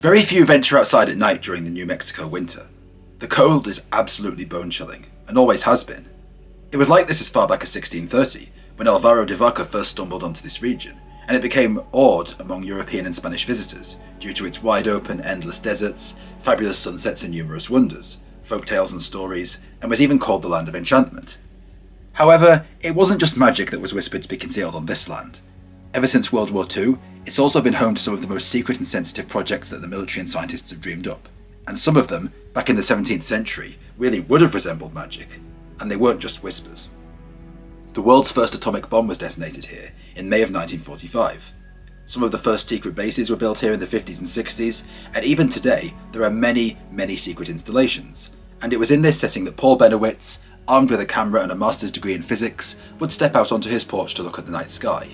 Very few venture outside at night during the New Mexico winter. The cold is absolutely bone-chilling, and always has been. It was like this as far back as 1630, when Alvaro de Vaca first stumbled onto this region, and it became awed among European and Spanish visitors due to its wide-open, endless deserts, fabulous sunsets and numerous wonders, folk tales and stories, and was even called the Land of Enchantment. However, it wasn't just magic that was whispered to be concealed on this land. Ever since World War II, it's also been home to some of the most secret and sensitive projects that the military and scientists have dreamed up, and some of them, back in the 17th century, really would have resembled magic, and they weren't just whispers. The world's first atomic bomb was detonated here in May of 1945. Some of the first secret bases were built here in the 50s and 60s, and even today there are many, many secret installations. And it was in this setting that Paul Bennewitz, armed with a camera and a master's degree in physics, would step out onto his porch to look at the night sky.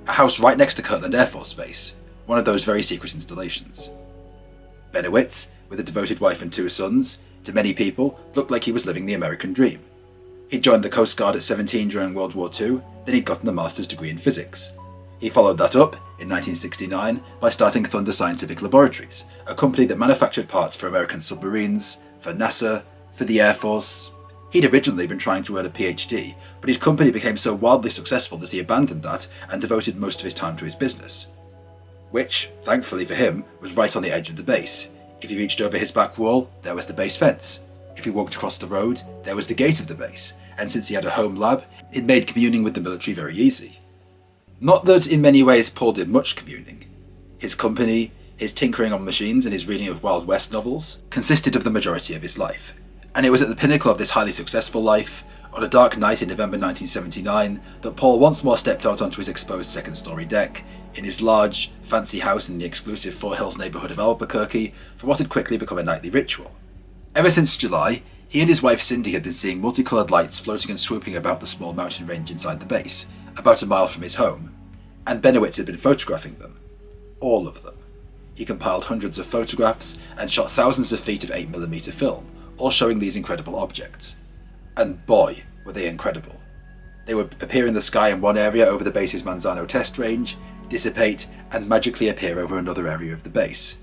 A house right next to Kirtland Air Force Base, one of those very secret installations. Bennewitz, with a devoted wife and 2 sons, to many people looked like he was living the American dream. He'd joined the Coast Guard at 17 during World War II, then he'd gotten a master's degree in physics. He followed that up, in 1969, by starting Thunder Scientific Laboratories, a company that manufactured parts for American submarines, for NASA, for the Air Force. He'd originally been trying to earn a PhD, but his company became so wildly successful that he abandoned that and devoted most of his time to his business. Which, thankfully for him, was right on the edge of the base. If he reached over his back wall, there was the base fence. If he walked across the road, there was the gate of the base, and since he had a home lab, it made communing with the military very easy. Not that in many ways Paul did much communing. His company, his tinkering on machines and his reading of Wild West novels consisted of the majority of his life. And it was at the pinnacle of this highly successful life, on a dark night in November 1979, that Paul once more stepped out onto his exposed second-story deck, in his large, fancy house in the exclusive Four Hills neighbourhood of Albuquerque, for what had quickly become a nightly ritual. Ever since July, he and his wife Cindy had been seeing multicoloured lights floating and swooping about the small mountain range inside the base, about a mile from his home, and Bennewitz had been photographing them. All of them. He compiled hundreds of photographs and shot thousands of feet of 8mm film, all showing these incredible objects. And boy, were they incredible. They would appear in the sky in one area over the base's Manzano test range, dissipate, and magically appear over another area of the base.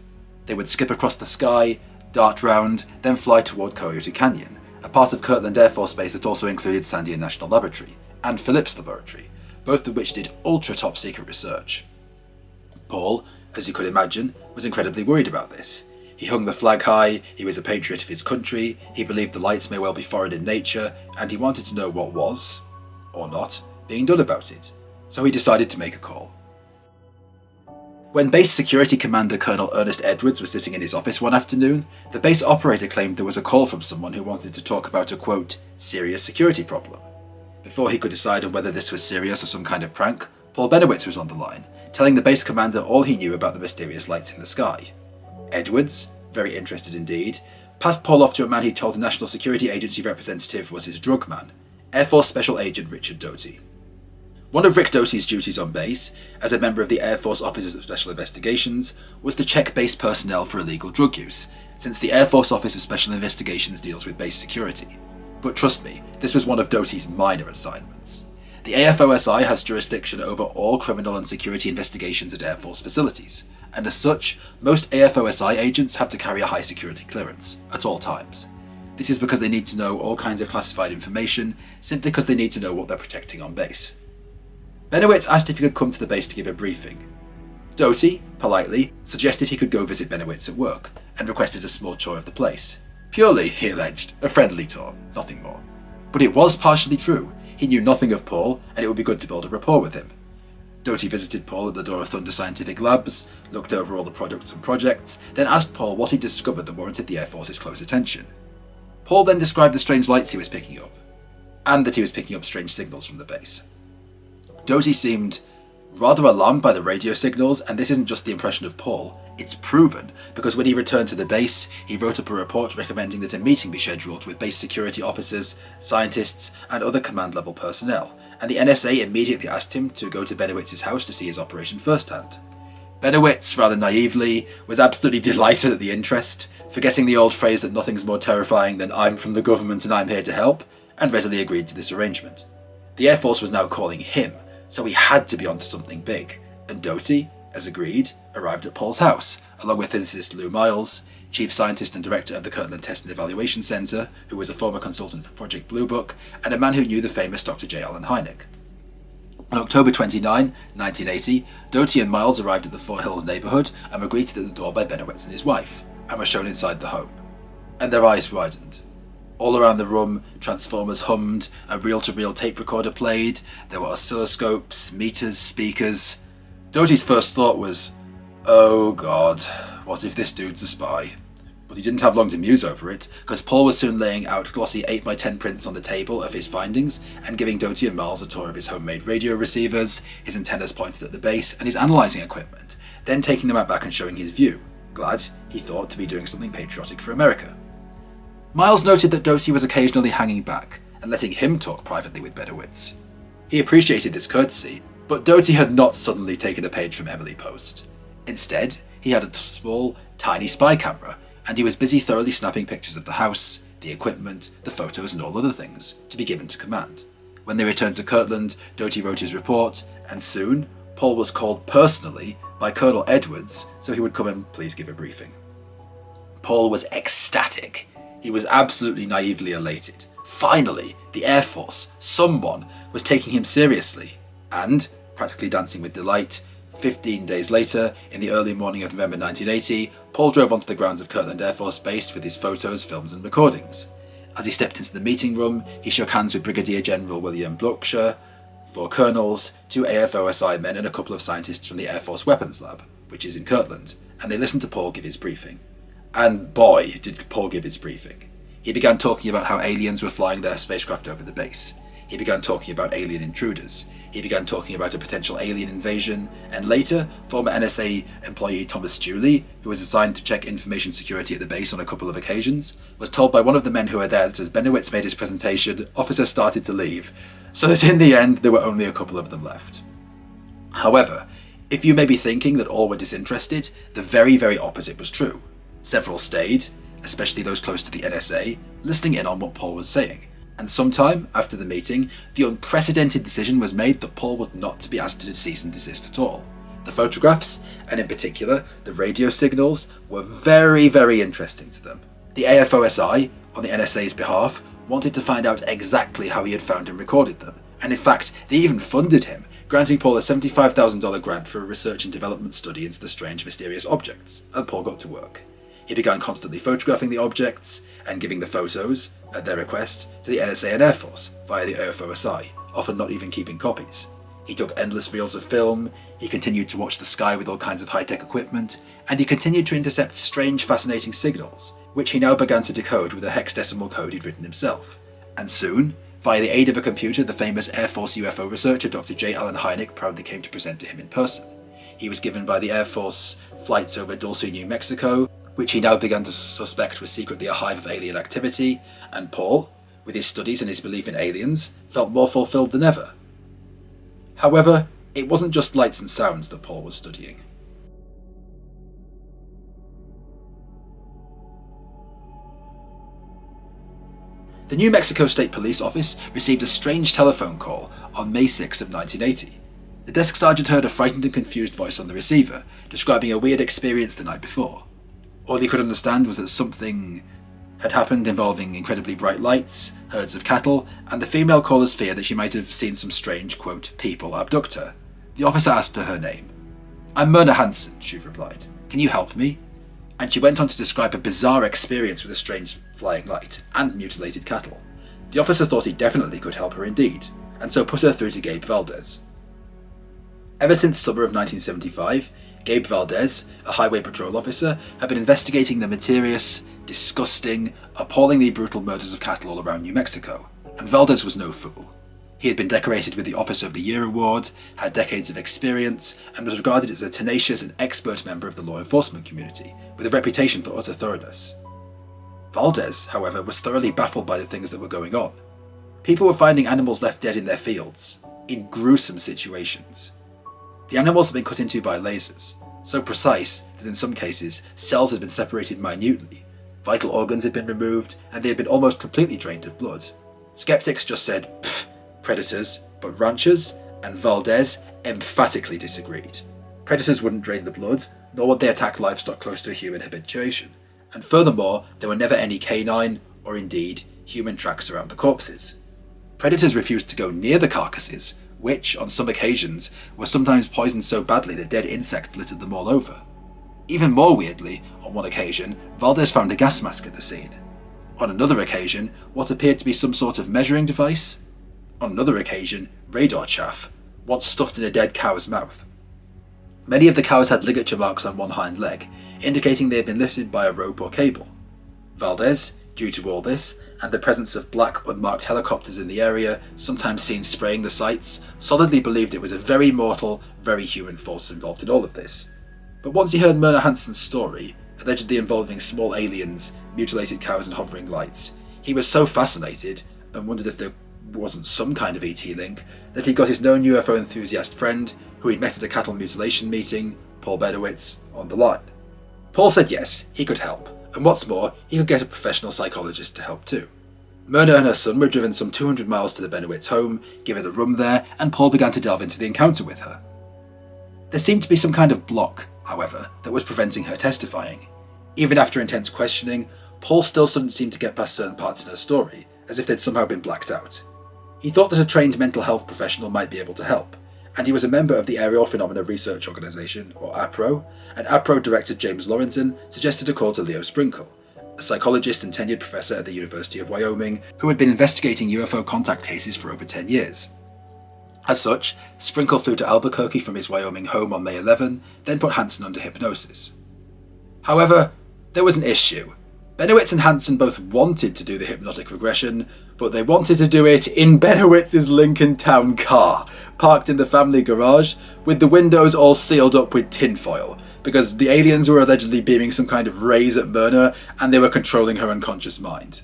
They would skip across the sky, dart round, then fly toward Coyote Canyon, a part of Kirtland Air Force Base that also included Sandia National Laboratory, and Phillips Laboratory, both of which did ultra top secret research. Paul, as you could imagine, was incredibly worried about this. He hung the flag high, he was a patriot of his country, he believed the lights may well be foreign in nature, and he wanted to know what was, or not, being done about it. So he decided to make a call. When Base Security Commander Colonel Ernest Edwards was sitting in his office one afternoon, the base operator claimed there was a call from someone who wanted to talk about a, quote, serious security problem. Before he could decide on whether this was serious or some kind of prank, Paul Bennewitz was on the line, telling the base commander all he knew about the mysterious lights in the sky. Edwards, very interested indeed, passed Paul off to a man he told the National Security Agency representative was his drug man, Air Force Special Agent Richard Doty. One of Rick Doty's duties on base, as a member of the Air Force Office of Special Investigations, was to check base personnel for illegal drug use, since the Air Force Office of Special Investigations deals with base security. But trust me, this was one of Doty's minor assignments. The AFOSI has jurisdiction over all criminal and security investigations at Air Force facilities, and as such, most AFOSI agents have to carry a high security clearance, at all times. This is because they need to know all kinds of classified information, simply because they need to know what they're protecting on base. Bennewitz asked if he could come to the base to give a briefing. Doty, politely, suggested he could go visit Bennewitz at work, and requested a small tour of the place. Purely, he alleged, a friendly tour, nothing more. But it was partially true. He knew nothing of Paul, and it would be good to build a rapport with him. Doty visited Paul at the door of Thunder Scientific Labs, looked over all the products and projects, then asked Paul what he discovered that warranted the Air Force's close attention. Paul then described the strange lights he was picking up, and that he was picking up strange signals from the base. Doty seemed rather alarmed by the radio signals, and this isn't just the impression of Paul, it's proven, because when he returned to the base, he wrote up a report recommending that a meeting be scheduled with base security officers, scientists, and other command-level personnel, and the NSA immediately asked him to go to Bennewitz's house to see his operation firsthand. Bennewitz, rather naively, was absolutely delighted at the interest, forgetting the old phrase that nothing's more terrifying than "I'm from the government and I'm here to help," and readily agreed to this arrangement. The Air Force was now calling him, so he had to be onto something big, and Doty, as agreed, arrived at Paul's house, along with physicist Lou Miles, chief scientist and director of the Kirtland Test and Evaluation Centre, who was a former consultant for Project Blue Book, and a man who knew the famous Dr. J. Allen Hynek. On October 29, 1980, Dulce and Miles arrived at the Fort Hills neighbourhood and were greeted at the door by Bennewitz and his wife, and were shown inside the home. And their eyes widened. All around the room, transformers hummed, a reel-to-reel tape recorder played, there were oscilloscopes, meters, speakers. Dulce's first thought was, "Oh God, what if this dude's a spy?" But he didn't have long to muse over it, because Paul was soon laying out glossy 8x10 prints on the table of his findings and giving Dulce and Miles a tour of his homemade radio receivers, his antennas pointed at the base, and his analysing equipment, then taking them out back and showing his view, glad, he thought, to be doing something patriotic for America. Miles noted that Dulce was occasionally hanging back and letting him talk privately with Bennewitz. He appreciated this courtesy, but Dulce had not suddenly taken a page from Emily Post. Instead, he had a small, tiny spy camera, and he was busy thoroughly snapping pictures of the house, the equipment, the photos and all other things, to be given to command. When they returned to Kirtland, Dulce wrote his report, and soon, Paul was called personally by Colonel Edwards so he would come and please give a briefing. Paul was ecstatic. He was absolutely naively elated. Finally, the Air Force, someone, was taking him seriously, and, practically dancing with delight, 15 days later, in the early morning of November 1980, Paul drove onto the grounds of Kirtland Air Force Base with his photos, films and recordings. As he stepped into the meeting room, he shook hands with Brigadier General William Blocksher, 4 colonels, 2 AFOSI men and a couple of scientists from the Air Force Weapons Lab, which is in Kirtland, and they listened to Paul give his briefing. And boy, did Paul give his briefing. He began talking about how aliens were flying their spacecraft over the base. He began talking about alien intruders. He began talking about a potential alien invasion, and later, former NSA employee Thomas Dooley, who was assigned to check information security at the base on a couple of occasions, was told by one of the men who were there that as Bennewitz made his presentation, officers started to leave, so that in the end there were only a couple of them left. However, if you may be thinking that all were disinterested, the very, very opposite was true. Several stayed, especially those close to the NSA, listening in on what Paul was saying. And sometime after the meeting, the unprecedented decision was made that Paul would not be asked to cease and desist at all. The photographs, and in particular the radio signals, were very, very interesting to them. The AFOSI, on the NSA's behalf, wanted to find out exactly how he had found and recorded them, and in fact they even funded him, granting Paul a $75,000 grant for a research and development study into the strange mysterious objects, and Paul got to work. He began constantly photographing the objects and giving the photos, at their request, to the NSA and Air Force via the AFOSI, often not even keeping copies. He took endless reels of film, he continued to watch the sky with all kinds of high-tech equipment, and he continued to intercept strange, fascinating signals, which he now began to decode with a hexadecimal code he'd written himself. And soon, via the aid of a computer, the famous Air Force UFO researcher Dr. J. Allen Hynek proudly came to present to him in person. He was given by the Air Force flights over Dulce, New Mexico, which he now began to suspect was secretly a hive of alien activity, and Paul, with his studies and his belief in aliens, felt more fulfilled than ever. However, it wasn't just lights and sounds that Paul was studying. The New Mexico State Police Office received a strange telephone call on May 6 of 1980. The desk sergeant heard a frightened and confused voice on the receiver, describing a weird experience the night before. All he could understand was that something had happened involving incredibly bright lights, herds of cattle, and the female caller's fear that she might have seen some strange, quote, people abduct her. The officer asked her name. "I'm Myrna Hansen," she replied. "Can you help me?" And she went on to describe a bizarre experience with a strange flying light and mutilated cattle. The officer thought he definitely could help her indeed, and so put her through to Gabe Valdez. Ever since summer of 1975, Gabe Valdez, a highway patrol officer, had been investigating the mysterious, disgusting, appallingly brutal murders of cattle all around New Mexico, and Valdez was no fool. He had been decorated with the Officer of the Year award, had decades of experience, and was regarded as a tenacious and expert member of the law enforcement community, with a reputation for utter thoroughness. Valdez, however, was thoroughly baffled by the things that were going on. People were finding animals left dead in their fields, in gruesome situations. The animals had been cut into by lasers, so precise that in some cases cells had been separated minutely, vital organs had been removed, and they had been almost completely drained of blood. Skeptics just said, "Pfft, predators," but ranchers and Valdez emphatically disagreed. Predators wouldn't drain the blood, nor would they attack livestock close to a human habituation, and furthermore, there were never any canine, or indeed, human tracks around the corpses. Predators refused to go near the carcasses, which, on some occasions, were sometimes poisoned so badly that dead insects littered them all over. Even more weirdly, on one occasion, Valdez found a gas mask at the scene. On another occasion, what appeared to be some sort of measuring device. On another occasion, radar chaff, once stuffed in a dead cow's mouth. Many of the cows had ligature marks on one hind leg, indicating they had been lifted by a rope or cable. Valdez, due to all this, and the presence of black unmarked helicopters in the area, sometimes seen spraying the sites, solidly believed it was a very mortal, very human force involved in all of this. But once he heard Myrna Hansen's story, allegedly involving small aliens, mutilated cows and hovering lights, he was so fascinated, and wondered if there wasn't some kind of ET link, that he got his known UFO enthusiast friend, who he'd met at a cattle mutilation meeting, Paul Bennewitz, on the line. Paul said yes, he could help, and what's more, he could get a professional psychologist to help too. Myrna and her son were driven some 200 miles to the Bennewitz home, given a room there, and Paul began to delve into the encounter with her. There seemed to be some kind of block, however, that was preventing her testifying. Even after intense questioning, Paul still couldn't seem to get past certain parts in her story, as if they'd somehow been blacked out. He thought that a trained mental health professional might be able to help, and he was a member of the Aerial Phenomena Research Organisation, or APRO, and APRO director James Lawrenson suggested a call to Leo Sprinkle, a psychologist and tenured professor at the University of Wyoming who had been investigating UFO contact cases for over 10 years. As such, Sprinkle flew to Albuquerque from his Wyoming home on May 11, then put Hansen under hypnosis. However, there was an issue. Bennewitz and Hansen both wanted to do the hypnotic regression, but they wanted to do it in Bennewitz's Lincoln Town car, parked in the family garage, with the windows all sealed up with tinfoil, because the aliens were allegedly beaming some kind of rays at Myrna, and they were controlling her unconscious mind.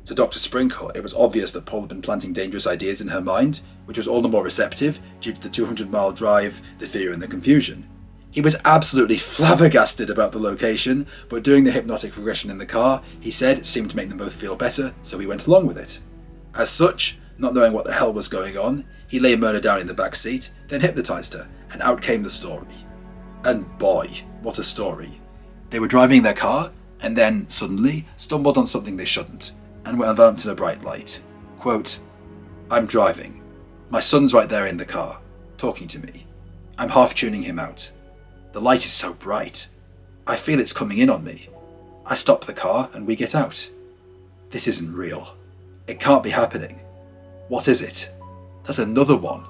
To Dr. Sprinkle, it was obvious that Paul had been planting dangerous ideas in her mind, which was all the more receptive due to the 200-mile drive, the fear and the confusion. He was absolutely flabbergasted about the location, but doing the hypnotic regression in the car, he said, seemed to make them both feel better, so he went along with it. As such, not knowing what the hell was going on, he lay Myrna down in the back seat, then hypnotised her, and out came the story. And boy, what a story. They were driving their car, and then, suddenly, stumbled on something they shouldn't, and were enveloped in a bright light. Quote, "I'm driving. My son's right there in the car, talking to me. I'm half tuning him out. The light is so bright. I feel it's coming in on me. I stop the car and we get out. This isn't real. It can't be happening. What is it? There's another one.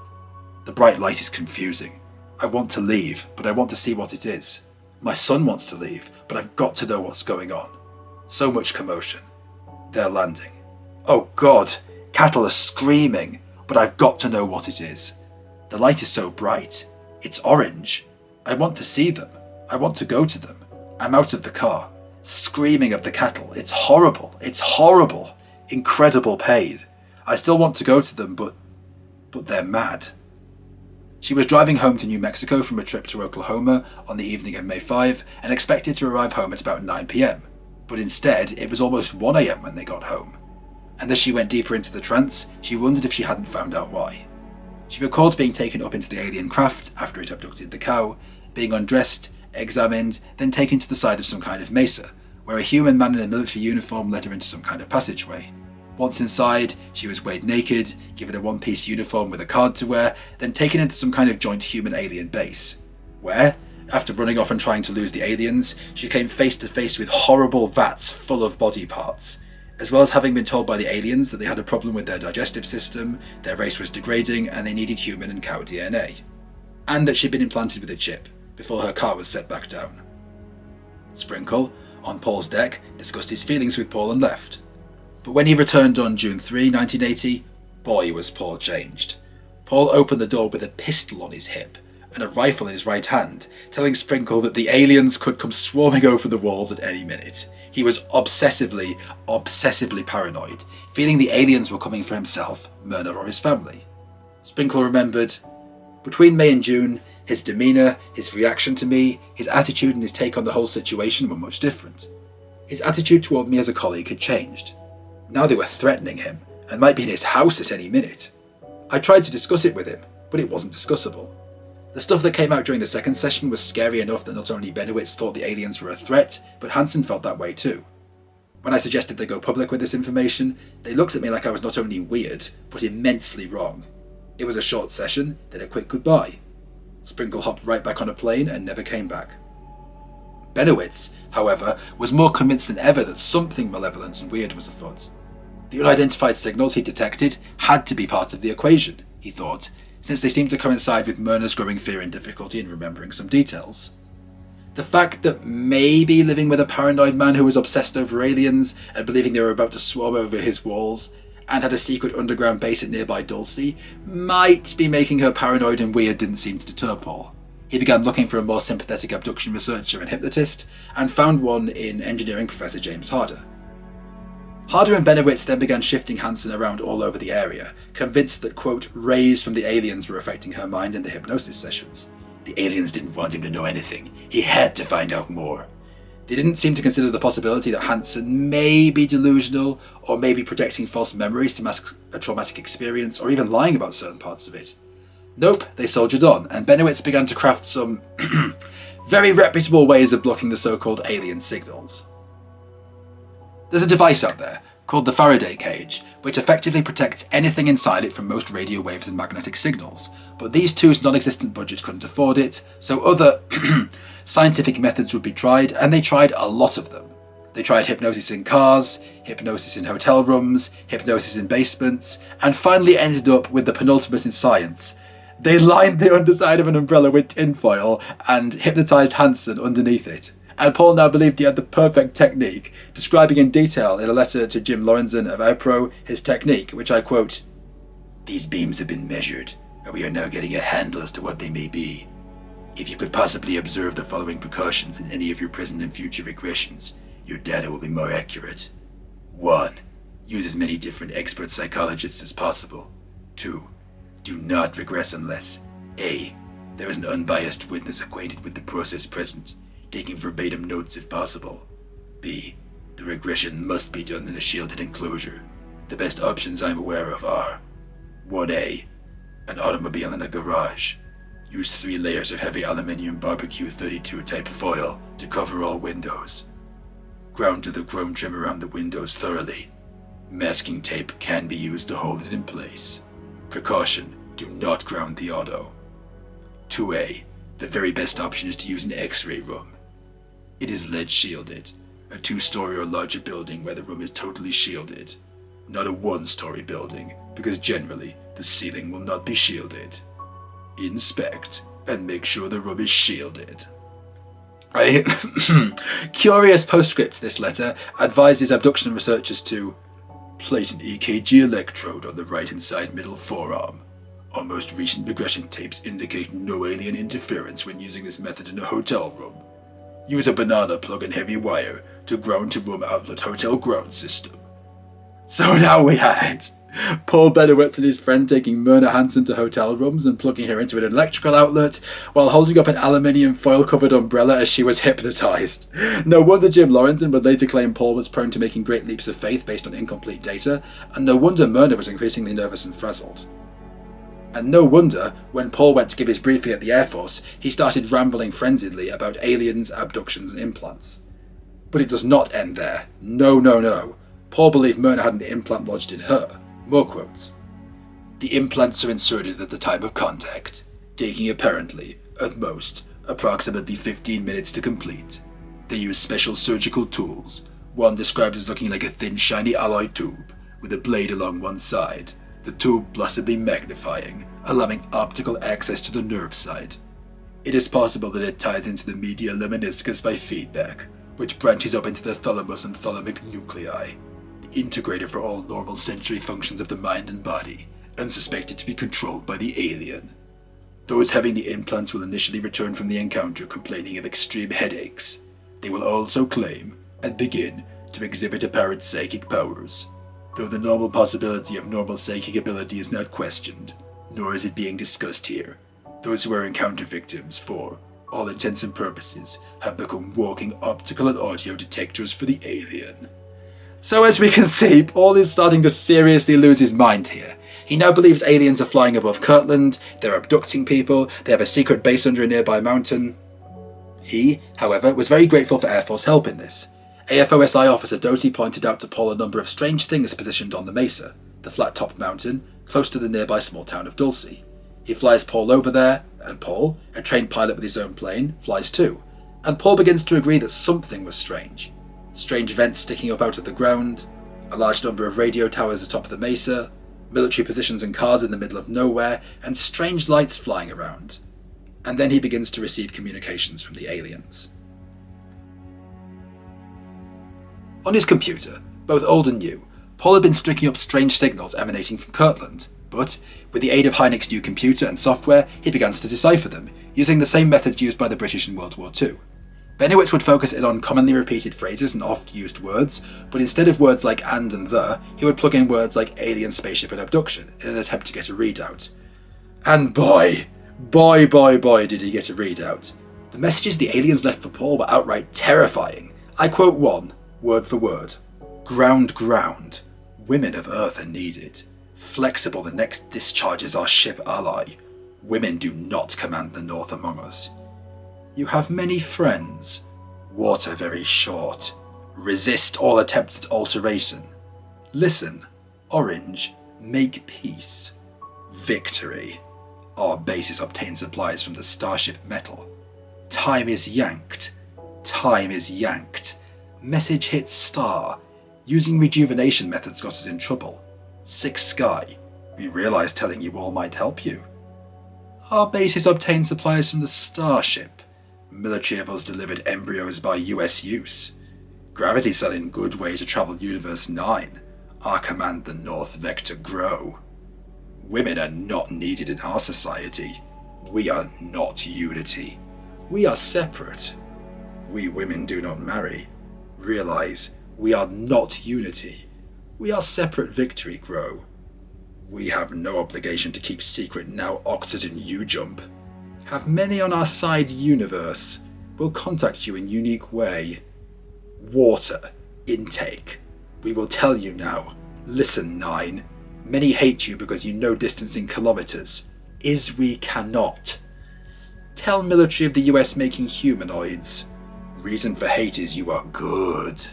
The bright light is confusing. I want to leave, but I want to see what it is. My son wants to leave, but I've got to know what's going on. So much commotion. They're landing. Oh God, cattle are screaming, but I've got to know what it is. The light is so bright. It's orange. I want to see them. I want to go to them. I'm out of the car, screaming of the cattle. It's horrible. It's horrible. Incredible pain. I still want to go to them, but they're mad." She was driving home to New Mexico from a trip to Oklahoma on the evening of May 5 and expected to arrive home at about 9 p.m. But instead, it was almost 1 a.m. when they got home. And as she went deeper into the trance, she wondered if she hadn't found out why. She recalled being taken up into the alien craft after it abducted the cow, being undressed, examined, then taken to the side of some kind of mesa, where a human man in a military uniform led her into some kind of passageway. Once inside, she was weighed naked, given a one-piece uniform with a card to wear, then taken into some kind of joint human-alien base, where, after running off and trying to lose the aliens, she came face to face with horrible vats full of body parts, as well as having been told by the aliens that they had a problem with their digestive system, their race was degrading, and they needed human and cow DNA. And that she'd been implanted with a chip, before her car was set back down. Sprinkle, on Paul's deck, discussed his feelings with Paul and left. But when he returned on June 3, 1980, boy was Paul changed. Paul opened the door with a pistol on his hip, and a rifle in his right hand, telling Sprinkle that the aliens could come swarming over the walls at any minute. He was obsessively paranoid, feeling the aliens were coming for himself, Myrna or his family. Sprinkle remembered, "Between May and June, his demeanour, his reaction to me, his attitude and his take on the whole situation were much different. His attitude toward me as a colleague had changed. Now they were threatening him, and might be in his house at any minute. I tried to discuss it with him, but it wasn't discussable. The stuff that came out during the second session was scary enough that not only Bennewitz thought the aliens were a threat, but Hansen felt that way too. When I suggested they go public with this information, they looked at me like I was not only weird, but immensely wrong. It was a short session, then a quick goodbye. Sprinkle hopped right back on a plane and never came back. Bennewitz, however, was more convinced than ever that something malevolent and weird was afoot. The unidentified signals he detected had to be part of the equation, he thought, since they seemed to coincide with Myrna's growing fear and difficulty in remembering some details. The fact that maybe living with a paranoid man who was obsessed over aliens and believing they were about to swarm over his walls, and had a secret underground base at nearby Dulce, might be making her paranoid and weird didn't seem to deter Paul. He began looking for a more sympathetic abduction researcher and hypnotist, and found one in engineering professor James Harder. Harder and Bennewitz then began shifting Hansen around all over the area, convinced that, quote, rays from the aliens were affecting her mind in the hypnosis sessions. The aliens didn't want him to know anything. He had to find out more. They didn't seem to consider the possibility that Hansen may be delusional, or maybe projecting false memories to mask a traumatic experience, or even lying about certain parts of it. Nope, they soldiered on, and Bennewitz began to craft some very reputable ways of blocking the so-called alien signals. There's a device out there, called the Faraday cage, which effectively protects anything inside it from most radio waves and magnetic signals, but these two's non-existent budget couldn't afford it, so other scientific methods would be tried, and they tried a lot of them. They tried hypnosis in cars, hypnosis in hotel rooms, hypnosis in basements, and finally ended up with the penultimate in science. They lined the underside of an umbrella with tinfoil and hypnotized Hansen underneath it. And Paul now believed he had the perfect technique, describing in detail in a letter to Jim Lorenzen of Outpro his technique, which I quote, "These beams have been measured, and we are now getting a handle as to what they may be. If you could possibly observe the following precautions in any of your present and future regressions, your data will be more accurate. 1. Use as many different expert psychologists as possible. 2. Do not regress unless A. There is an unbiased witness acquainted with the process present, taking verbatim notes if possible. B. The regression must be done in a shielded enclosure. The best options I'm aware of are 1A. An automobile in a garage. Use 3 layers of heavy aluminium barbecue 32 type foil to cover all windows. Ground to the chrome trim around the windows thoroughly. Masking tape can be used to hold it in place. Precaution, do not ground the auto. 2A. The very best option is to use an X-ray room. It is lead shielded, a 2-story or larger building where the room is totally shielded. Not a 1-story building, because generally the ceiling will not be shielded. Inspect and make sure the room is shielded." A curious postscript to this letter advises abduction researchers to place an EKG electrode on the right inside middle forearm. Our most recent regression tapes indicate no alien interference when using this method in a hotel room. Use a banana plug and heavy wire to ground to room outlet hotel ground system. So now we have it. Paul Bennewitz and his friend taking Myrna Hansen to hotel rooms and plugging her into an electrical outlet while holding up an aluminium foil-covered umbrella as she was hypnotized. No wonder Jim Lorenzen would later claim Paul was prone to making great leaps of faith based on incomplete data, and no wonder Myrna was increasingly nervous and frazzled. And no wonder, when Paul went to give his briefing at the Air Force, he started rambling frenziedly about aliens, abductions, and implants. But it does not end there. No, no, no. Paul believed Myrna had an implant lodged in her. More quotes. The implants are inserted at the time of contact, taking apparently, at most, approximately 15 minutes to complete. They use special surgical tools, one described as looking like a thin shiny alloy tube, with a blade along one side, the tube blessedly magnifying, allowing optical access to the nerve side. It is possible that it ties into the media lemniscus by feedback, which branches up into the thalamus and thalamic nuclei, the integrator for all normal sensory functions of the mind and body, and suspected to be controlled by the alien. Those having the implants will initially return from the encounter complaining of extreme headaches. They will also claim, and begin, to exhibit apparent psychic powers, though the normal possibility of normal psychic ability is not questioned, nor is it being discussed here. Those who are encounter victims, for all intents and purposes, have become walking optical and audio detectors for the alien. So as we can see, Paul is starting to seriously lose his mind here. He now believes aliens are flying above Kirtland, they're abducting people, they have a secret base under a nearby mountain. He, however, was very grateful for Air Force help in this. AFOSI officer Dulce pointed out to Paul a number of strange things positioned on the mesa, the flat-topped mountain, close to the nearby small town of Dulce. He flies Paul over there, and Paul, a trained pilot with his own plane, flies too, and Paul begins to agree that something was strange. Strange vents sticking up out of the ground, a large number of radio towers atop the mesa, military positions and cars in the middle of nowhere, and strange lights flying around. And then he begins to receive communications from the aliens. On his computer, both old and new, Paul had been stringing up strange signals emanating from Kirtland, but with the aid of Hynek's new computer and software, he began to decipher them, using the same methods used by the British in World War II. Bennewitz would focus in on commonly repeated phrases and oft-used words, but instead of words like and the, he would plug in words like alien, spaceship and abduction in an attempt to get a readout. And boy did he get a readout. The messages the aliens left for Paul were outright terrifying. I quote one, word for word. Ground. Women of Earth are needed. Flexible, the next discharge is our ship ally. Women do not command the North among us. You have many friends. Water very short. Resist all attempts at alteration. Listen. Orange. Make peace. Victory. Our bases obtain supplies from the starship metal. Time is yanked. Message hits star. Using rejuvenation methods got us in trouble. 6 sky. We realized telling you all might help you. Our bases obtain supplies from the starship. Military of us delivered embryos by US use. Gravity cell in good way to travel Universe 9. Our command the North Vector grow. Women are not needed in our society. We are not unity. We are separate. We women do not marry. Realize we are not unity. We are separate victory grow. We have no obligation to keep secret now oxygen you jump. Have many on our side universe. Will contact you in unique way. Water. Intake. We will tell you now. Listen 9. Many hate you because you know distance in kilometers. Is we cannot. Tell military of the US making humanoids. Reason for hate is you are good.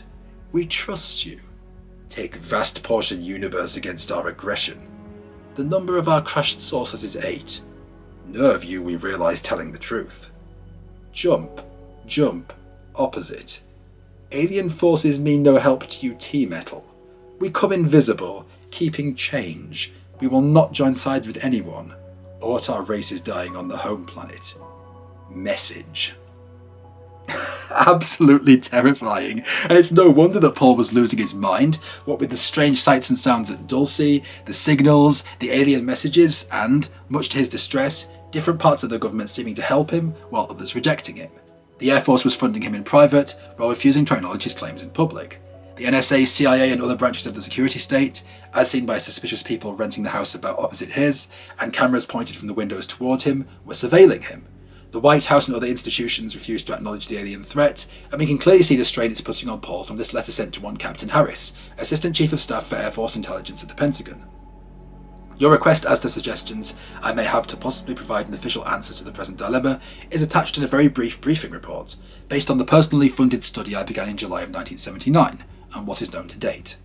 We trust you. Take vast portion universe against our aggression. The number of our crashed saucers is 8. Nerve you we realize telling the truth. Jump. Opposite. Alien forces mean no help to you T-metal. We come invisible, keeping change. We will not join sides with anyone. Aught our race is dying on the home planet. Message. Absolutely terrifying, and it's no wonder that Paul was losing his mind, what with the strange sights and sounds at Dulce, the signals, the alien messages, and, much to his distress, different parts of the government seeming to help him, while others rejecting him. The Air Force was funding him in private, while refusing to acknowledge his claims in public. The NSA, CIA and other branches of the security state, as seen by suspicious people renting the house about opposite his, and cameras pointed from the windows toward him, were surveilling him. The White House and other institutions refused to acknowledge the alien threat, and we can clearly see the strain it's putting on Paul from this letter sent to one Captain Harris, Assistant Chief of Staff for Air Force Intelligence at the Pentagon. Your request as to suggestions I may have to possibly provide an official answer to the present dilemma is attached in a very brief briefing report, based on the personally funded study I began in July of 1979, and what is known to date.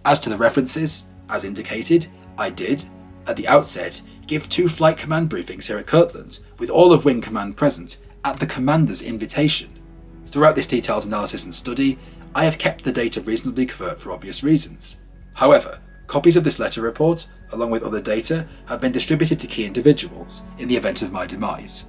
As to the references, as indicated, I did, at the outset, give 2 flight command briefings here at Kirtland, with all of Wing Command present, at the commander's invitation. Throughout this detailed analysis and study, I have kept the data reasonably covert for obvious reasons. However, copies of this letter report, along with other data, have been distributed to key individuals, in the event of my demise.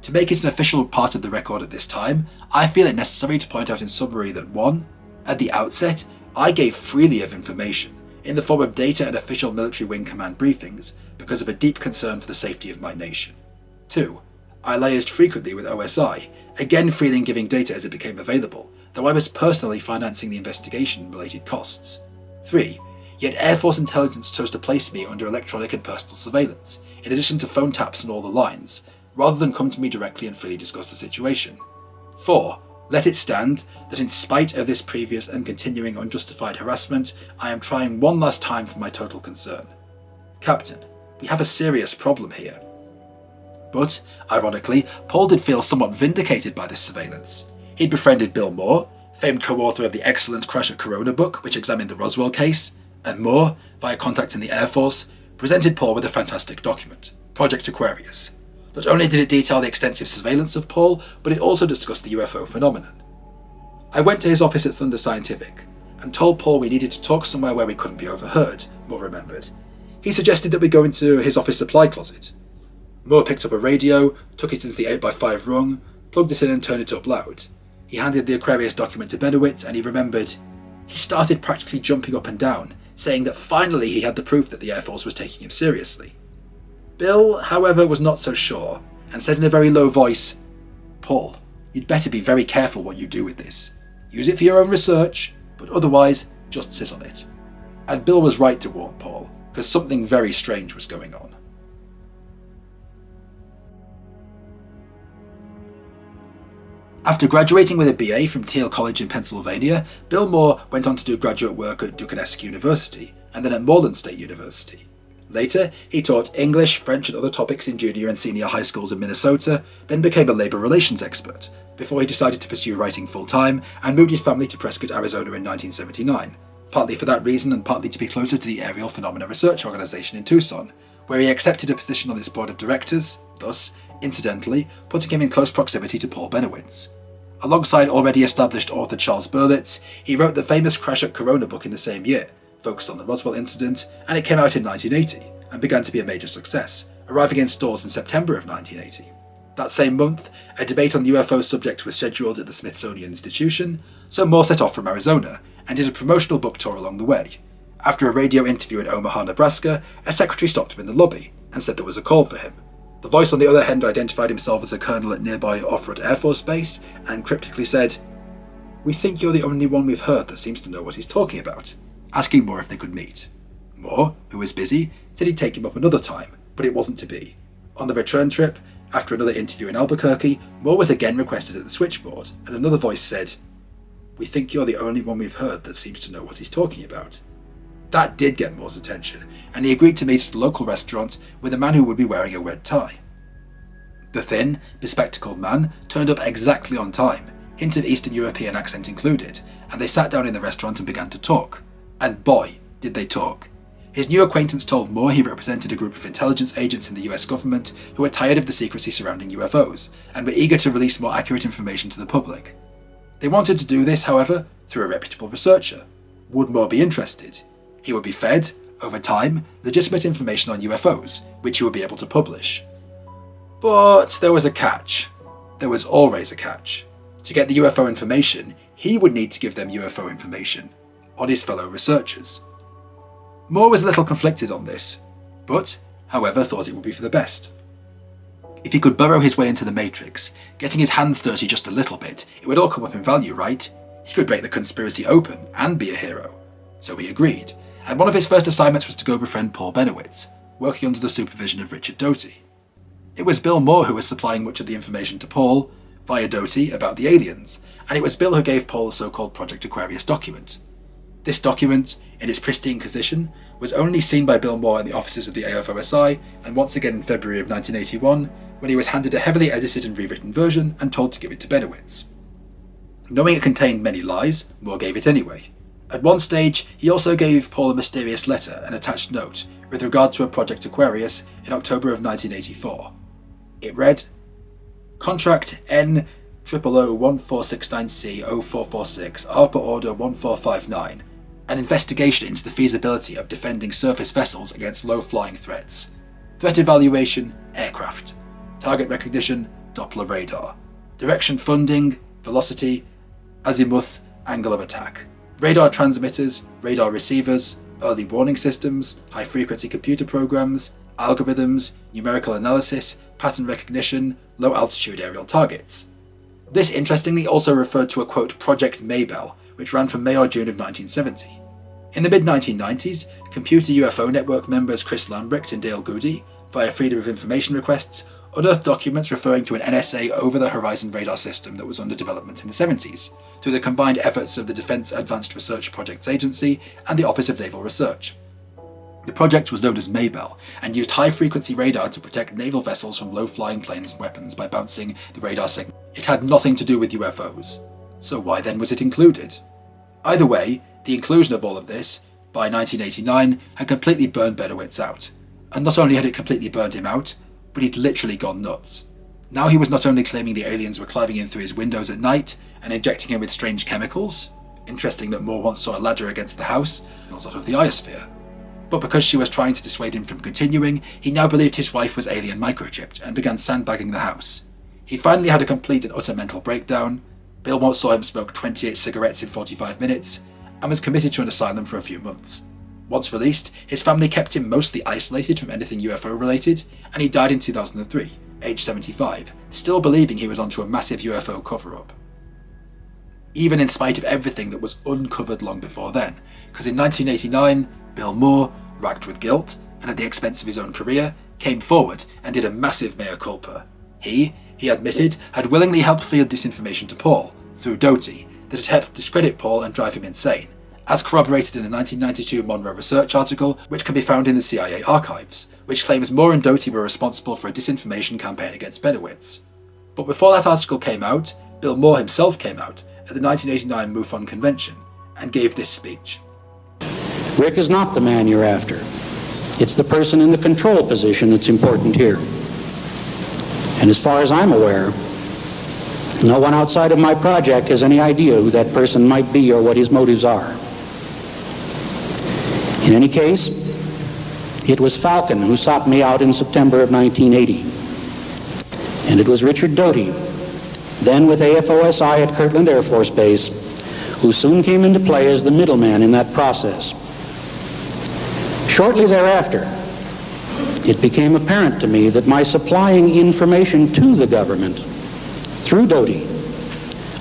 To make it an official part of the record at this time, I feel it necessary to point out in summary that 1. At the outset, I gave freely of information, in the form of data and official military wing command briefings, because of a deep concern for the safety of my nation. 2. I liaised frequently with OSI, again freely giving data as it became available, though I was personally financing the investigation-related costs. 3. Yet Air Force Intelligence chose to place me under electronic and personal surveillance, in addition to phone taps on all the lines, rather than come to me directly and freely discuss the situation. 4. Let it stand that in spite of this previous and continuing unjustified harassment, I am trying one last time for my total concern. "Captain, we have a serious problem here." But, ironically, Paul did feel somewhat vindicated by this surveillance. He'd befriended Bill Moore, famed co-author of the excellent Crash at Corona book which examined the Roswell case, and Moore, via contact in the Air Force, presented Paul with a fantastic document, Project Aquarius. Not only did it detail the extensive surveillance of Paul, but it also discussed the UFO phenomenon. "I went to his office at Thunder Scientific, and told Paul we needed to talk somewhere where we couldn't be overheard," Moore remembered. "He suggested that we go into his office supply closet. Moore picked up a radio, took it into the 8x5 rung, plugged it in and turned it up loud. He handed the Aquarius document to Bennewitz and he remembered, he started practically jumping up and down, saying that finally he had the proof that the Air Force was taking him seriously. Bill, however, was not so sure, and said in a very low voice, 'Paul, you'd better be very careful what you do with this. Use it for your own research, but otherwise, just sit on it.' And Bill was right to warn Paul, because something very strange was going on. After graduating with a BA from Thiel College in Pennsylvania, Bill Moore went on to do graduate work at Duquesne University, and then at Moreland State University. Later, he taught English, French and other topics in junior and senior high schools in Minnesota, then became a labour relations expert, before he decided to pursue writing full-time and moved his family to Prescott, Arizona in 1979, partly for that reason and partly to be closer to the Aerial Phenomena Research Organization in Tucson, where he accepted a position on its board of directors, thus, incidentally, putting him in close proximity to Paul Bennewitz. Alongside already established author Charles Berlitz, he wrote the famous Crash at Corona book in the same year, focused on the Roswell incident, and it came out in 1980, and began to be a major success, arriving in stores in September of 1980. That same month, a debate on the UFO subject was scheduled at the Smithsonian Institution, so Moore set off from Arizona, and did a promotional book tour along the way. After a radio interview in Omaha, Nebraska, a secretary stopped him in the lobby, and said there was a call for him. The voice on the other end identified himself as a colonel at nearby Offutt Air Force Base, and cryptically said, "We think you're the only one we've heard that seems to know what he's talking about," asking Moore if they could meet. Moore, who was busy, said he'd take him up another time, but it wasn't to be. On the return trip, after another interview in Albuquerque, Moore was again requested at the switchboard, and another voice said, "We think you're the only one we've heard that seems to know what he's talking about." That did get Moore's attention, and he agreed to meet at a local restaurant with a man who would be wearing a red tie. The thin, bespectacled man turned up exactly on time, hint of Eastern European accent included, and they sat down in the restaurant and began to talk. And boy, did they talk. His new acquaintance told Moore he represented a group of intelligence agents in the US government who were tired of the secrecy surrounding UFOs, and were eager to release more accurate information to the public. They wanted to do this, however, through a reputable researcher. Would Moore be interested? He would be fed, over time, legitimate information on UFOs, which he would be able to publish. But there was a catch. There was always a catch. To get the UFO information, he would need to give them UFO information on his fellow researchers. Moore was a little conflicted on this, but, however, thought it would be for the best. If he could burrow his way into the Matrix, getting his hands dirty just a little bit, it would all come up in value, right? He could break the conspiracy open and be a hero. So he agreed, and one of his first assignments was to go befriend Paul Bennewitz, working under the supervision of Richard Doty. It was Bill Moore who was supplying much of the information to Paul, via Doty, about the aliens, and it was Bill who gave Paul the so-called Project Aquarius document. This document, in its pristine condition, was only seen by Bill Moore in the offices of the AFOSI, and once again in February of 1981, when he was handed a heavily edited and rewritten version and told to give it to Bennewitz. Knowing it contained many lies, Moore gave it anyway. At one stage, he also gave Paul a mysterious letter and attached note with regard to a Project Aquarius in October of 1984. It read, "Contract N 0001469C0446 ARPA Order 1459, an investigation into the feasibility of defending surface vessels against low-flying threats. Threat evaluation, aircraft. Target recognition, Doppler radar. Direction funding, velocity, azimuth, angle of attack. Radar transmitters, radar receivers, early warning systems, high-frequency computer programs, algorithms, numerical analysis, pattern recognition, low-altitude aerial targets." This interestingly also referred to a quote Project Maybell, which ran from May or June of 1970. In the mid-1990s, Computer UFO Network members Chris Lambrecht and Dale Goody, via Freedom of Information requests, unearthed documents referring to an NSA over-the-horizon radar system that was under development in the 70s, through the combined efforts of the Defense Advanced Research Projects Agency and the Office of Naval Research. The project was known as Maybell, and used high-frequency radar to protect naval vessels from low-flying planes and weapons by bouncing the radar signal. It had nothing to do with UFOs. So why then was it included? Either way, the inclusion of all of this, by 1989, had completely burned Bennewitz out. And not only had it completely burned him out, but he'd literally gone nuts. Now he was not only claiming the aliens were climbing in through his windows at night and injecting him with strange chemicals. Interesting that Moore once saw a ladder against the house, out of the iosphere. But because she was trying to dissuade him from continuing, he now believed his wife was alien microchipped and began sandbagging the house. He finally had a complete and utter mental breakdown. Bill once saw him smoke 28 cigarettes in 45 minutes, and was committed to an asylum for a few months. Once released, his family kept him mostly isolated from anything UFO related, and he died in 2003, aged 75, still believing he was onto a massive UFO cover-up. Even in spite of everything that was uncovered long before then, because in 1989, Bill Moore, racked with guilt, and at the expense of his own career, came forward and did a massive mea culpa. He admitted, had willingly helped feed disinformation to Paul, through Doty, that had helped discredit Paul and drive him insane, as corroborated in a 1992 Monroe Research article, which can be found in the CIA archives, which claims Moore and Doty were responsible for a disinformation campaign against Bennewitz. But before that article came out, Bill Moore himself came out at the 1989 MUFON convention and gave this speech. Rick is not the man you're after. It's the person in the control position that's important here. And as far as I'm aware, no one outside of my project has any idea who that person might be or what his motives are. In any case, it was Falcon who sought me out in September of 1980. And it was Richard Doty, then with AFOSI at Kirtland Air Force Base, who soon came into play as the middleman in that process. Shortly thereafter, it became apparent to me that my supplying information to the government through Doty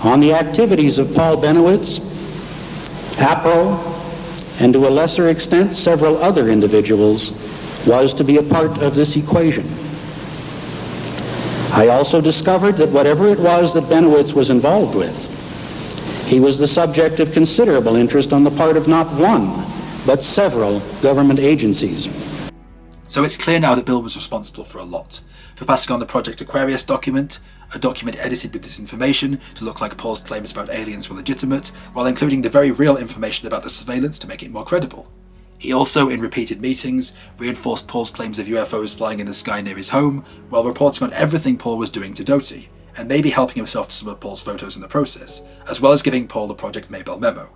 on the activities of Paul Bennewitz, APRO, and to a lesser extent several other individuals was to be a part of this equation. I also discovered that whatever it was that Bennewitz was involved with, he was the subject of considerable interest on the part of not one, but several government agencies. So it's clear now that Bill was responsible for a lot. For passing on the Project Aquarius document, a document edited with disinformation to look like Paul's claims about aliens were legitimate, while including the very real information about the surveillance to make it more credible. He also, in repeated meetings, reinforced Paul's claims of UFOs flying in the sky near his home, while reporting on everything Paul was doing to Doty, and maybe helping himself to some of Paul's photos in the process, as well as giving Paul the Project Maybell memo.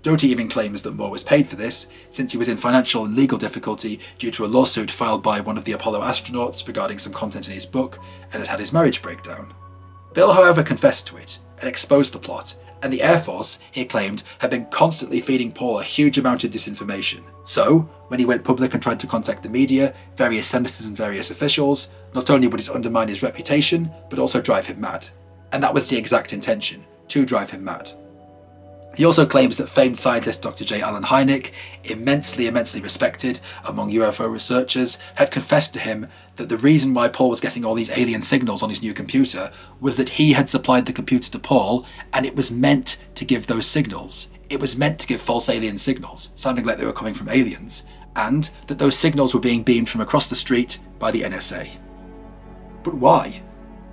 Doty even claims that Moore was paid for this, since he was in financial and legal difficulty due to a lawsuit filed by one of the Apollo astronauts regarding some content in his book, and had had his marriage break down. Bill, however, confessed to it, and exposed the plot, and the Air Force, he claimed, had been constantly feeding Paul a huge amount of disinformation. So, when he went public and tried to contact the media, various senators and various officials, not only would it undermine his reputation, but also drive him mad. And that was the exact intention, to drive him mad. He also claims that famed scientist Dr. J. Allen Hynek, immensely respected among UFO researchers, had confessed to him that the reason why Paul was getting all these alien signals on his new computer was that he had supplied the computer to Paul, and it was meant to give those signals. It was meant to give false alien signals, sounding like they were coming from aliens, and that those signals were being beamed from across the street by the NSA. But why?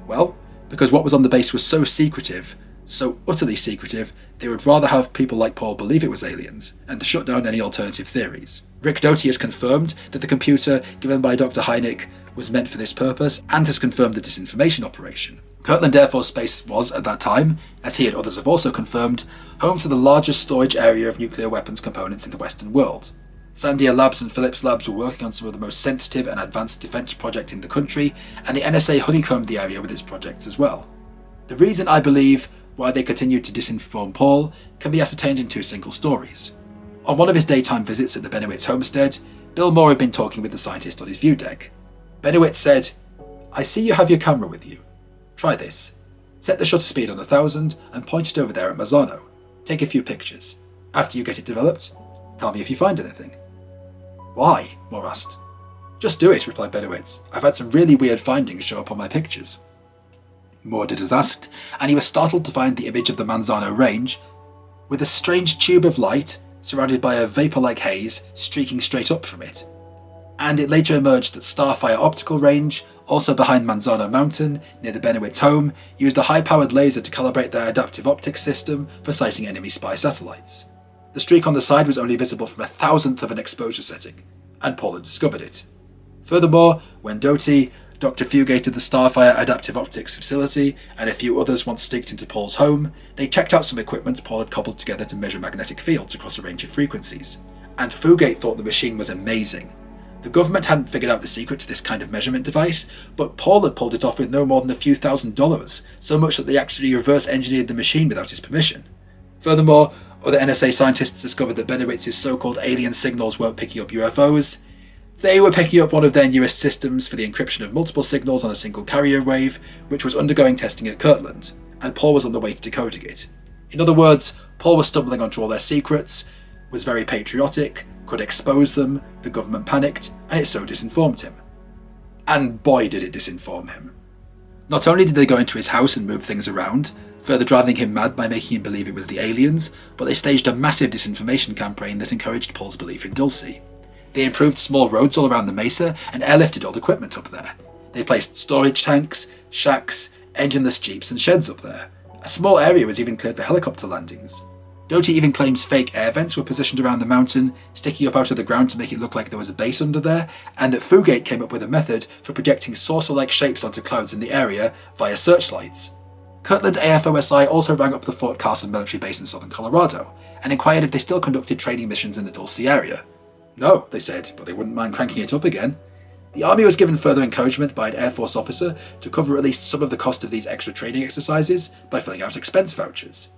Well, because what was on the base was so secretive, so utterly secretive, they would rather have people like Paul believe it was aliens, and to shut down any alternative theories. Rick Doty has confirmed that the computer given by Dr. Hynek was meant for this purpose, and has confirmed the disinformation operation. Kirtland Air Force Base was, at that time, as he and others have also confirmed, home to the largest storage area of nuclear weapons components in the Western world. Sandia Labs and Phillips Labs were working on some of the most sensitive and advanced defense projects in the country, and the NSA honeycombed the area with its projects as well. The reason I believe why they continued to disinform Paul can be ascertained in two single stories. On one of his daytime visits at the Bennewitz homestead, Bill Moore had been talking with the scientist on his view deck. Bennewitz said, "I see you have your camera with you. Try this. Set the shutter speed on 1000 and point it over there at Mazzano. Take a few pictures. After you get it developed, tell me if you find anything." "Why?" Moore asked. "Just do it," replied Bennewitz. "I've had some really weird findings show up on my pictures." Moore did as asked, and he was startled to find the image of the Manzano Range with a strange tube of light surrounded by a vapour-like haze streaking straight up from it. And it later emerged that Starfire Optical Range, also behind Manzano Mountain, near the Bennewitz home, used a high-powered laser to calibrate their adaptive optics system for sighting enemy spy satellites. The streak on the side was only visible from 1,000th of an exposure setting, and Paul had discovered it. Furthermore, when Dulce, Dr. Fugate of the Starfire Adaptive Optics facility, and a few others once sneaked into Paul's home, they checked out some equipment Paul had cobbled together to measure magnetic fields across a range of frequencies, and Fugate thought the machine was amazing. The government hadn't figured out the secret to this kind of measurement device, but Paul had pulled it off with no more than a few $1,000s, so much that they actually reverse-engineered the machine without his permission. Furthermore, other NSA scientists discovered that Bennewitz's so-called alien signals weren't picking up UFOs. They were picking up one of their newest systems for the encryption of multiple signals on a single carrier wave, which was undergoing testing at Kirtland, and Paul was on the way to decoding it. In other words, Paul was stumbling onto all their secrets, was very patriotic, could expose them, the government panicked, and it so disinformed him. And boy did it disinform him. Not only did they go into his house and move things around, further driving him mad by making him believe it was the aliens, but they staged a massive disinformation campaign that encouraged Paul's belief in Dulce. They improved small roads all around the mesa and airlifted old equipment up there. They placed storage tanks, shacks, engineless jeeps and sheds up there. A small area was even cleared for helicopter landings. Doty even claims fake air vents were positioned around the mountain, sticking up out of the ground to make it look like there was a base under there, and that Fugate came up with a method for projecting saucer-like shapes onto clouds in the area via searchlights. Kirtland Air Force also rang up the Fort Carson military base in southern Colorado, and inquired if they still conducted training missions in the Dulce area. No, they said, but they wouldn't mind cranking it up again. The Army was given further encouragement by an Air Force officer to cover at least some of the cost of these extra training exercises by filling out expense vouchers.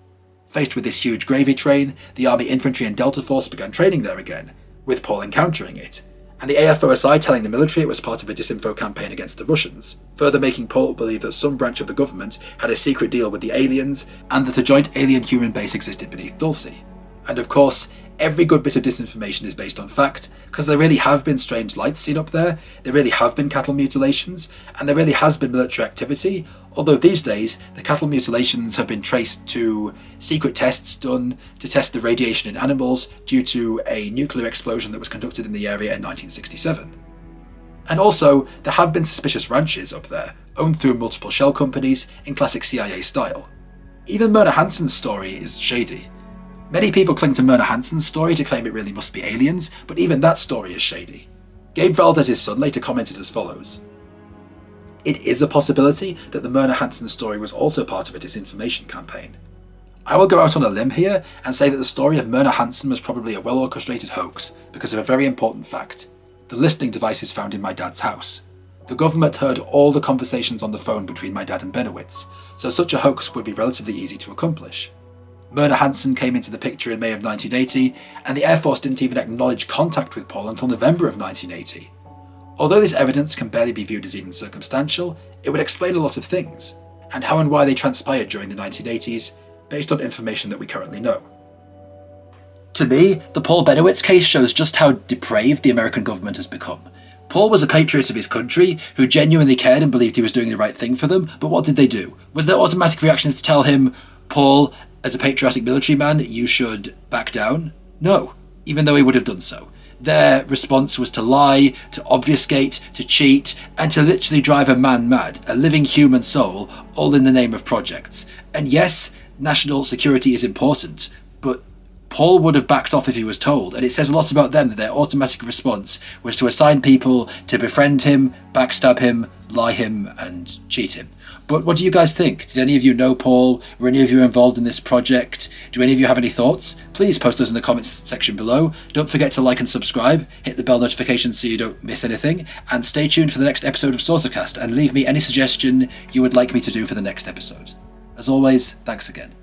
Faced with this huge gravy train, the Army Infantry and Delta Force began training there again, with Paul encountering it, and the AFOSI telling the military it was part of a disinfo campaign against the Russians, further making Paul believe that some branch of the government had a secret deal with the aliens, and that a joint alien-human base existed beneath Dulce. And of course, every good bit of disinformation is based on fact, because there really have been strange lights seen up there, there really have been cattle mutilations, and there really has been military activity, although these days the cattle mutilations have been traced to secret tests done to test the radiation in animals due to a nuclear explosion that was conducted in the area in 1967. And also, there have been suspicious ranches up there, owned through multiple shell companies in classic CIA style. Even Myrna Hansen's story is shady. Many people cling to Myrna Hansen's story to claim it really must be aliens, but even that story is shady. Gabe Valdez's son later commented as follows: "It is a possibility that the Myrna Hansen story was also part of a disinformation campaign. I will go out on a limb here and say that the story of Myrna Hansen was probably a well-orchestrated hoax because of a very important fact: the listening device is found in my dad's house. The government heard all the conversations on the phone between my dad and Bennewitz, so such a hoax would be relatively easy to accomplish. Myrna Hansen came into the picture in May of 1980, and the Air Force didn't even acknowledge contact with Paul until November of 1980. Although this evidence can barely be viewed as even circumstantial, it would explain a lot of things, and how and why they transpired during the 1980s, based on information that we currently know. To me, the Paul Bennewitz case shows just how depraved the American government has become. Paul was a patriot of his country, who genuinely cared and believed he was doing the right thing for them, but what did they do? Was their automatic reaction to tell him, Paul, as a patriotic military man, you should back down? No, even though he would have done so. Their response was to lie, to obfuscate, to cheat, and to literally drive a man mad, a living human soul, all in the name of projects. And yes, national security is important, but Paul would have backed off if he was told, and it says a lot about them that their automatic response was to assign people to befriend him, backstab him, lie him, and cheat him. But what do you guys think? Did any of you know Paul? Were any of you involved in this project? Do any of you have any thoughts? Please post those in the comments section below. Don't forget to like and subscribe, hit the bell notification so you don't miss anything, and stay tuned for the next episode of Saucercast, and leave me any suggestion you would like me to do for the next episode. As always, thanks again.